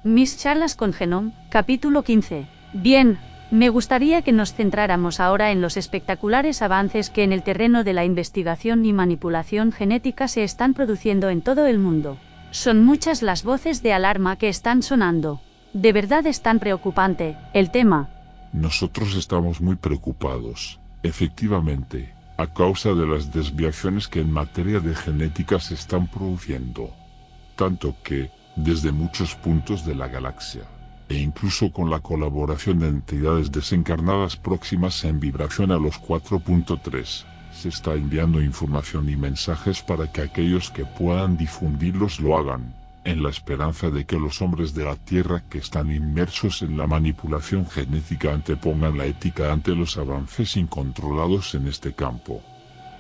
Mis charlas con Genome, capítulo 15. Bien, me gustaría que nos centráramos ahora en los espectaculares avances que en el terreno de la investigación y manipulación genética se están produciendo en todo el mundo. Son muchas las voces de alarma que están sonando. ¿De verdad es tan preocupante el tema? Nosotros estamos muy preocupados, efectivamente, a causa de las desviaciones que en materia de genética se están produciendo. Tanto que, desde muchos puntos de la galaxia, e incluso con la colaboración de entidades desencarnadas próximas en vibración a los 4.3, se está enviando información y mensajes para que aquellos que puedan difundirlos lo hagan, en la esperanza de que los hombres de la Tierra que están inmersos en la manipulación genética antepongan la ética ante los avances incontrolados en este campo.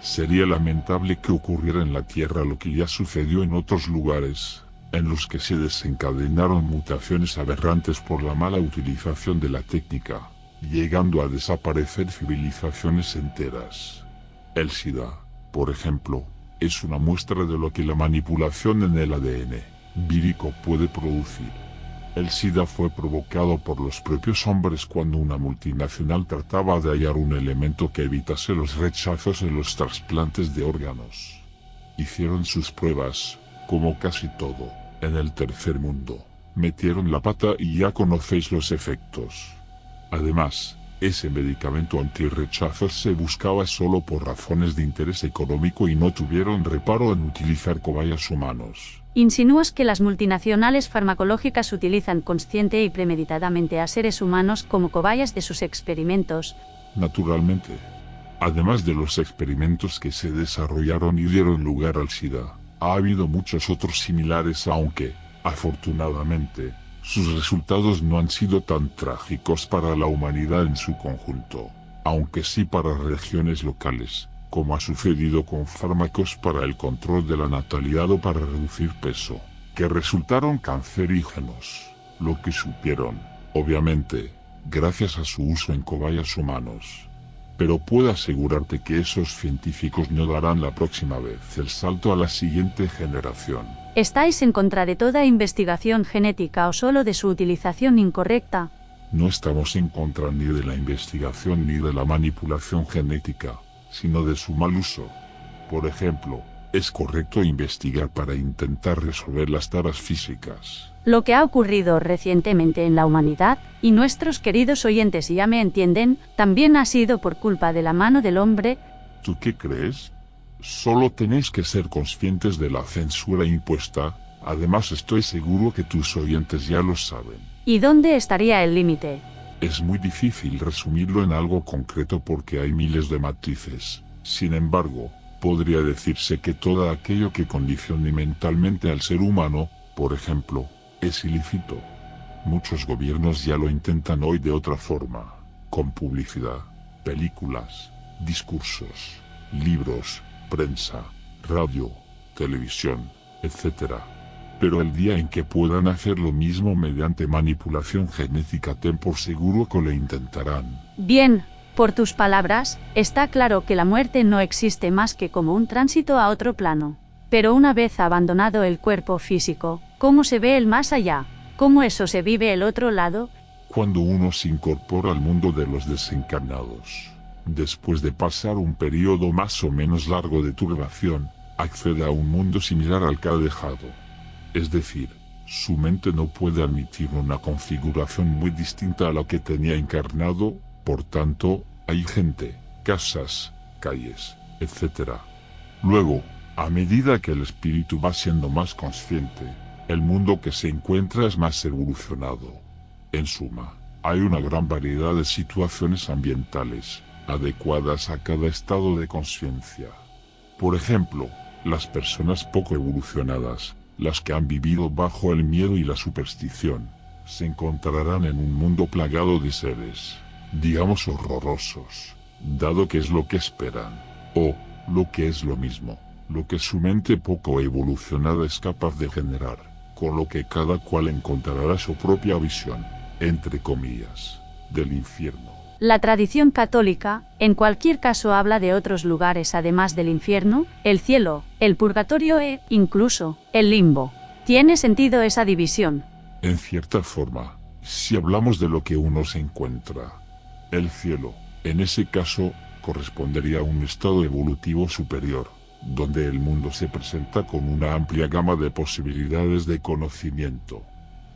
Sería lamentable que ocurriera en la Tierra lo que ya sucedió en otros lugares, en los que se desencadenaron mutaciones aberrantes por la mala utilización de la técnica, llegando a desaparecer civilizaciones enteras. El SIDA, por ejemplo, es una muestra de lo que la manipulación en el ADN vírico puede producir. El SIDA fue provocado por los propios hombres cuando una multinacional trataba de hallar un elemento que evitase los rechazos en los trasplantes de órganos. Hicieron sus pruebas, como casi todo, en el tercer mundo. Metieron la pata y ya conocéis los efectos. Además, ese medicamento antirrechazos se buscaba solo por razones de interés económico y no tuvieron reparo en utilizar cobayas humanos. ¿Insinúas que las multinacionales farmacológicas utilizan consciente y premeditadamente a seres humanos como cobayas de sus experimentos? Naturalmente. Además de los experimentos que se desarrollaron y dieron lugar al SIDA, ha habido muchos otros similares aunque, afortunadamente, sus resultados no han sido tan trágicos para la humanidad en su conjunto, aunque sí para regiones locales, como ha sucedido con fármacos para el control de la natalidad o para reducir peso, que resultaron cancerígenos, lo que supieron, obviamente, gracias a su uso en cobayas humanos. Pero puedo asegurarte que esos científicos no darán la próxima vez el salto a la siguiente generación. ¿Estáis en contra de toda investigación genética o solo de su utilización incorrecta? No estamos en contra ni de la investigación ni de la manipulación genética, sino de su mal uso. Por ejemplo, es correcto investigar para intentar resolver las taras físicas. Lo que ha ocurrido recientemente en la humanidad, y nuestros queridos oyentes ya me entienden, también ha sido por culpa de la mano del hombre. ¿Tú qué crees? Solo tenéis que ser conscientes de la censura impuesta, además estoy seguro que tus oyentes ya lo saben. ¿Y dónde estaría el límite? Es muy difícil resumirlo en algo concreto porque hay miles de matices. Sin embargo, podría decirse que todo aquello que condicione mentalmente al ser humano, por ejemplo, es ilícito. Muchos gobiernos ya lo intentan hoy de otra forma, con publicidad, películas, discursos, libros, prensa, radio, televisión, etc. Pero el día en que puedan hacer lo mismo mediante manipulación genética, ten por seguro que lo intentarán. Bien, por tus palabras, está claro que la muerte no existe más que como un tránsito a otro plano. Pero una vez abandonado el cuerpo físico, ¿cómo se ve el más allá? ¿Cómo eso se vive el otro lado? Cuando uno se incorpora al mundo de los desencarnados, después de pasar un periodo más o menos largo de turbación, accede a un mundo similar al que ha dejado. Es decir, su mente no puede admitir una configuración muy distinta a la que tenía encarnado, por tanto, hay gente, casas, calles, etc. Luego, a medida que el espíritu va siendo más consciente, el mundo que se encuentra es más evolucionado. En suma, hay una gran variedad de situaciones ambientales, adecuadas a cada estado de conciencia. Por ejemplo, las personas poco evolucionadas, las que han vivido bajo el miedo y la superstición, se encontrarán en un mundo plagado de seres, digamos horrorosos, dado que es lo que esperan, o, lo que es lo mismo, lo que su mente poco evolucionada es capaz de generar, con lo que cada cual encontrará su propia visión, entre comillas, del infierno. La tradición católica, en cualquier caso, habla de otros lugares además del infierno, el cielo, el purgatorio e, incluso, el limbo. ¿Tiene sentido esa división? En cierta forma, si hablamos de lo que uno se encuentra, el cielo, en ese caso, correspondería a un estado evolutivo superior, donde el mundo se presenta con una amplia gama de posibilidades de conocimiento.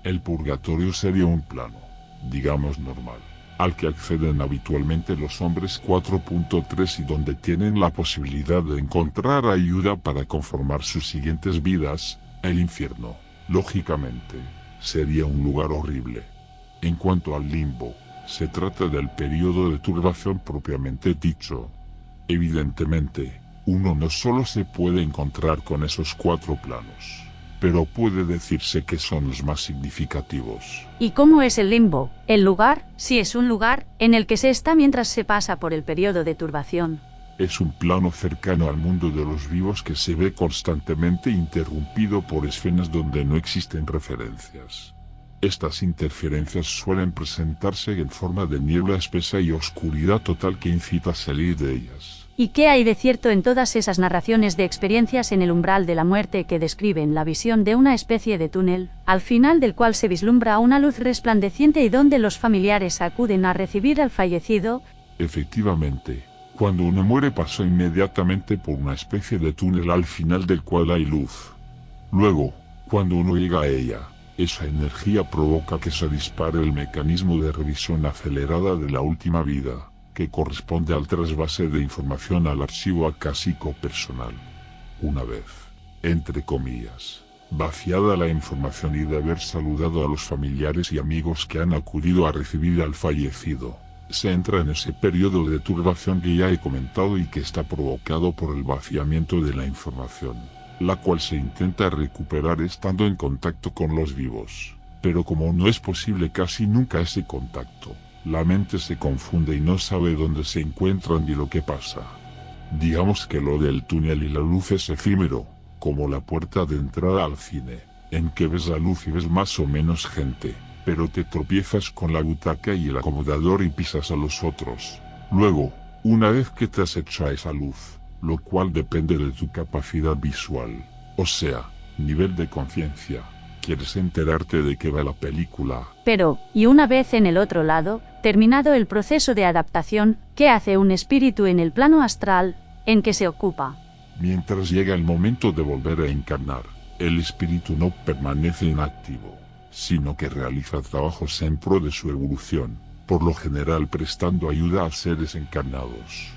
El purgatorio sería un plano, digamos normal, al que acceden habitualmente los hombres 4.3 y donde tienen la posibilidad de encontrar ayuda para conformar sus siguientes vidas. El infierno, lógicamente, sería un lugar horrible. En cuanto al limbo, se trata del periodo de turbación propiamente dicho. Evidentemente, uno no solo se puede encontrar con esos 4 planos, pero puede decirse que son los más significativos. ¿Y cómo es el limbo? El lugar, si es un lugar, en el que se está mientras se pasa por el periodo de turbación. Es un plano cercano al mundo de los vivos que se ve constantemente interrumpido por escenas donde no existen referencias. Estas interferencias suelen presentarse en forma de niebla espesa y oscuridad total que incita a salir de ellas. ¿Y qué hay de cierto en todas esas narraciones de experiencias en el umbral de la muerte que describen la visión de una especie de túnel, al final del cual se vislumbra una luz resplandeciente y donde los familiares acuden a recibir al fallecido? Efectivamente, cuando uno muere pasa inmediatamente por una especie de túnel al final del cual hay luz. Luego, cuando uno llega a ella, esa energía provoca que se dispare el mecanismo de revisión acelerada de la última vida, que corresponde al trasvase de información al archivo acásico personal. Una vez, entre comillas, vaciada la información y de haber saludado a los familiares y amigos que han acudido a recibir al fallecido, se entra en ese periodo de turbación que ya he comentado y que está provocado por el vaciamiento de la información, la cual se intenta recuperar estando en contacto con los vivos. Pero como no es posible casi nunca ese contacto, la mente se confunde y no sabe dónde se encuentran ni lo que pasa. Digamos que lo del túnel y la luz es efímero, como la puerta de entrada al cine, en que ves la luz y ves más o menos gente, pero te tropiezas con la butaca y el acomodador y pisas a los otros. Luego, una vez que te has hecho a esa luz, lo cual depende de tu capacidad visual, o sea, nivel de conciencia, quieres enterarte de qué va la película. Pero, y una vez en el otro lado, terminado el proceso de adaptación, ¿qué hace un espíritu en el plano astral, en que se ocupa? Mientras llega el momento de volver a encarnar, el espíritu no permanece inactivo, sino que realiza trabajos en pro de su evolución, por lo general prestando ayuda a seres encarnados.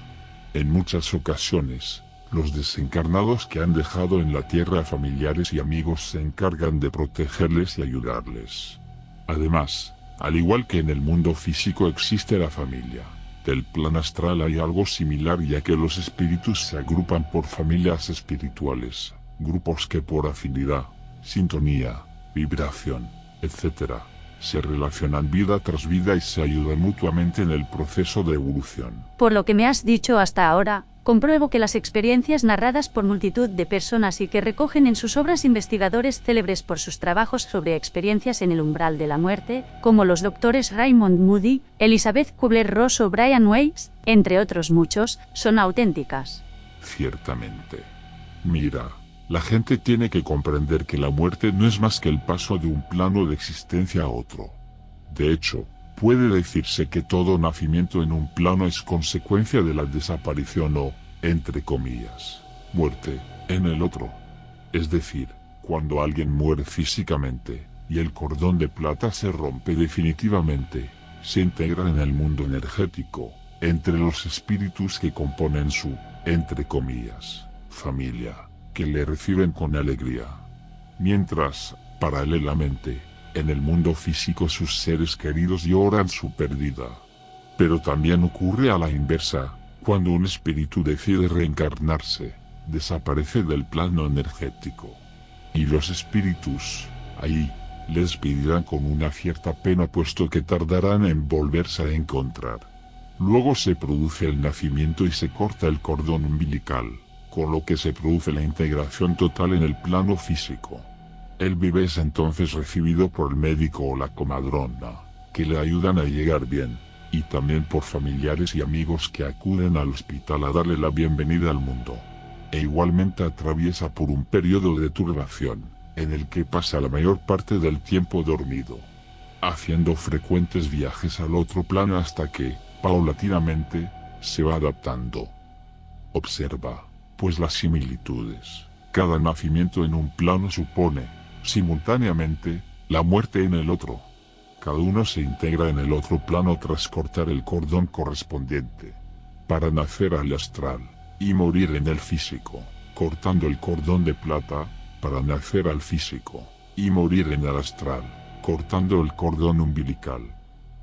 En muchas ocasiones, los desencarnados que han dejado en la tierra a familiares y amigos se encargan de protegerles y ayudarles. Además, al igual que en el mundo físico existe la familia, del plan astral hay algo similar, ya que los espíritus se agrupan por familias espirituales, grupos que por afinidad, sintonía, vibración, etc., se relacionan vida tras vida y se ayudan mutuamente en el proceso de evolución. Por lo que me has dicho hasta ahora, compruebo que las experiencias narradas por multitud de personas y que recogen en sus obras investigadores célebres por sus trabajos sobre experiencias en el umbral de la muerte, como los doctores Raymond Moody, Elizabeth Kubler-Ross o Brian Weiss, entre otros muchos, son auténticas. Ciertamente. Mira, la gente tiene que comprender que la muerte no es más que el paso de un plano de existencia a otro. De hecho, puede decirse que todo nacimiento en un plano es consecuencia de la desaparición o, entre comillas, muerte, en el otro. Es decir, cuando alguien muere físicamente, y el cordón de plata se rompe definitivamente, se integra en el mundo energético, entre los espíritus que componen su, entre comillas, familia, que le reciben con alegría. Mientras, paralelamente, en el mundo físico sus seres queridos lloran su pérdida. Pero también ocurre a la inversa, cuando un espíritu decide reencarnarse, desaparece del plano energético. Y los espíritus, ahí, les pedirán con una cierta pena puesto que tardarán en volverse a encontrar. Luego se produce el nacimiento y se corta el cordón umbilical, con lo que se produce la integración total en el plano físico. El bebé es entonces recibido por el médico o la comadrona, que le ayudan a llegar bien, y también por familiares y amigos que acuden al hospital a darle la bienvenida al mundo. E igualmente atraviesa por un periodo de turbación, en el que pasa la mayor parte del tiempo dormido, haciendo frecuentes viajes al otro plano hasta que, paulatinamente, se va adaptando. Observa, pues, las similitudes. Cada nacimiento en un plano supone, simultáneamente, la muerte en el otro. Cada uno se integra en el otro plano tras cortar el cordón correspondiente, para nacer al astral, y morir en el físico, cortando el cordón de plata, para nacer al físico, y morir en el astral, cortando el cordón umbilical.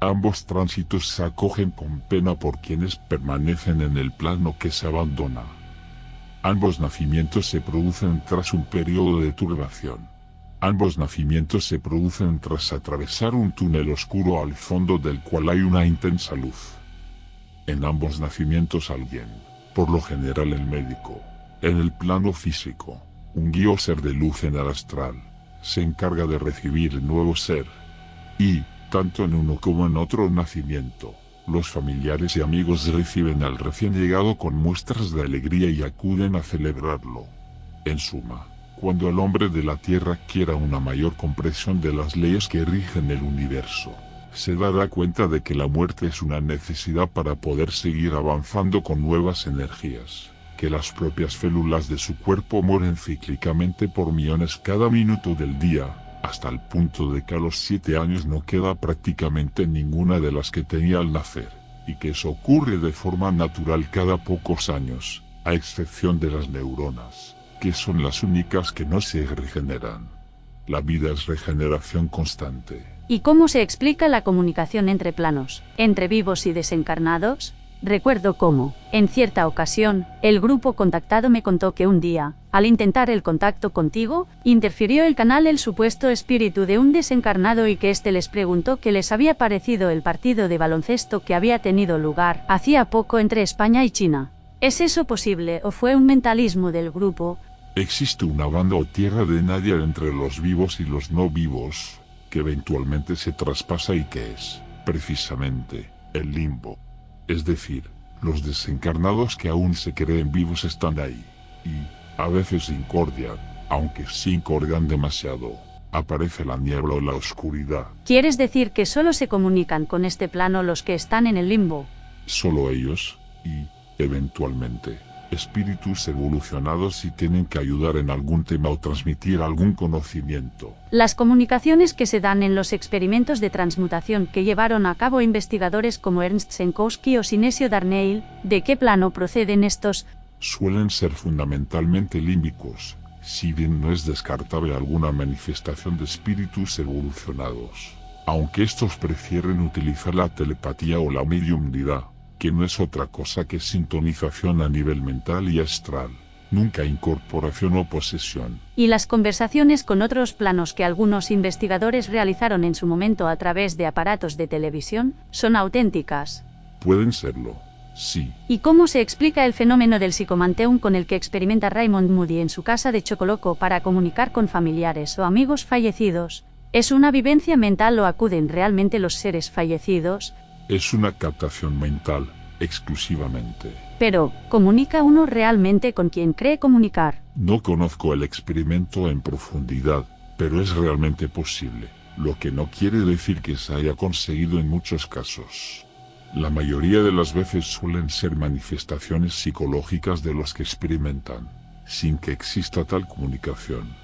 Ambos tránsitos se acogen con pena por quienes permanecen en el plano que se abandona. Ambos nacimientos se producen tras un periodo de turbación. Ambos nacimientos se producen tras atravesar un túnel oscuro al fondo del cual hay una intensa luz. En ambos nacimientos alguien, por lo general el médico, en el plano físico, un guía o ser de luz en el astral, se encarga de recibir el nuevo ser. Y, tanto en uno como en otro nacimiento, los familiares y amigos reciben al recién llegado con muestras de alegría y acuden a celebrarlo. En suma, cuando el hombre de la Tierra quiera una mayor comprensión de las leyes que rigen el universo, se dará cuenta de que la muerte es una necesidad para poder seguir avanzando con nuevas energías, que las propias células de su cuerpo mueren cíclicamente por millones cada minuto del día, hasta el punto de que a los 7 años no queda prácticamente ninguna de las que tenía al nacer, y que eso ocurre de forma natural cada pocos años, a excepción de las neuronas, que son las únicas que no se regeneran. La vida es regeneración constante. ¿Y cómo se explica la comunicación entre planos, entre vivos y desencarnados? Recuerdo cómo, en cierta ocasión, el grupo contactado me contó que un día, al intentar el contacto contigo, interfirió el canal el supuesto espíritu de un desencarnado y que éste les preguntó qué les había parecido el partido de baloncesto que había tenido lugar hacía poco entre España y China. ¿Es eso posible o fue un mentalismo del grupo? Existe una banda o tierra de nadie entre los vivos y los no vivos, que eventualmente se traspasa y que es, precisamente, el limbo. Es decir, los desencarnados que aún se creen vivos están ahí, y, a veces incordian, aunque sí incordian demasiado, aparece la niebla o la oscuridad. ¿Quieres decir que solo se comunican con este plano los que están en el limbo? Solo ellos, y, eventualmente, espíritus evolucionados si tienen que ayudar en algún tema o transmitir algún conocimiento. Las comunicaciones que se dan en los experimentos de transmutación que llevaron a cabo investigadores como Ernst Senkowski o Sinesio Darnell, ¿de qué plano proceden estos? Suelen ser fundamentalmente límbicos, si bien no es descartable alguna manifestación de espíritus evolucionados, aunque estos prefieren utilizar la telepatía o la mediumnidad, que no es otra cosa que sintonización a nivel mental y astral, nunca incorporación o posesión. Y las conversaciones con otros planos que algunos investigadores realizaron en su momento a través de aparatos de televisión, ¿son auténticas? Pueden serlo, sí. ¿Y cómo se explica el fenómeno del psicomanteum con el que experimenta Raymond Moody en su casa de Chocoloco para comunicar con familiares o amigos fallecidos? ¿Es una vivencia mental o acuden realmente los seres fallecidos? Es una captación mental, exclusivamente. Pero, ¿comunica uno realmente con quien cree comunicar? No conozco el experimento en profundidad, pero es realmente posible, lo que no quiere decir que se haya conseguido en muchos casos. La mayoría de las veces suelen ser manifestaciones psicológicas de los que experimentan, sin que exista tal comunicación.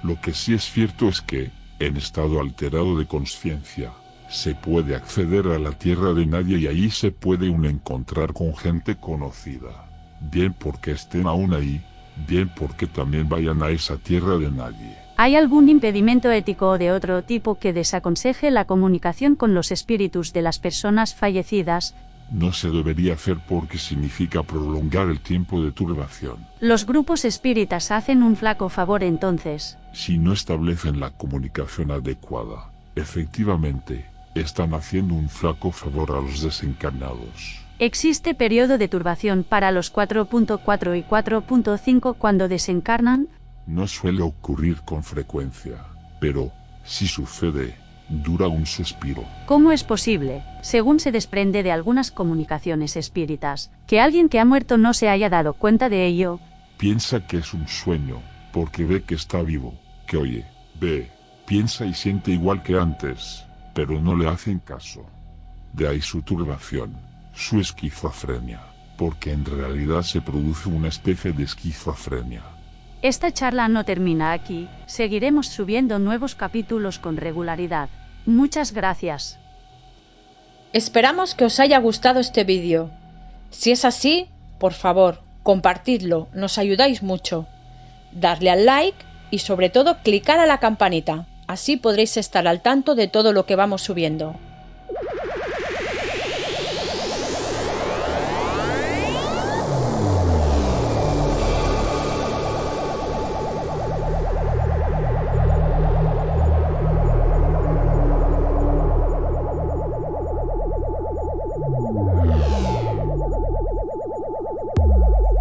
Lo que sí es cierto es que, en estado alterado de conciencia, se puede acceder a la tierra de nadie y allí se puede uno encontrar con gente conocida, bien porque estén aún ahí, bien porque también vayan a esa tierra de nadie. ¿Hay algún impedimento ético o de otro tipo que desaconseje la comunicación con los espíritus de las personas fallecidas? No se debería hacer porque significa prolongar el tiempo de turbación. Los grupos espíritas hacen un flaco favor entonces. Si no establecen la comunicación adecuada, efectivamente, están haciendo un flaco favor a los desencarnados. ¿Existe periodo de turbación para los 4.4 y 4.5 cuando desencarnan? No suele ocurrir con frecuencia, pero, si sucede, dura un suspiro. ¿Cómo es posible, según se desprende de algunas comunicaciones espíritas, que alguien que ha muerto no se haya dado cuenta de ello? Piensa que es un sueño, porque ve que está vivo, que oye, ve, piensa y siente igual que antes, pero no le hacen caso. De ahí su turbación, su esquizofrenia, porque en realidad se produce una especie de esquizofrenia. Esta charla no termina aquí, seguiremos subiendo nuevos capítulos con regularidad. Muchas gracias. Esperamos que os haya gustado este vídeo. Si es así, por favor, compartidlo, nos ayudáis mucho. Darle al like y sobre todo clicar a la campanita, así podréis estar al tanto de todo lo que vamos subiendo.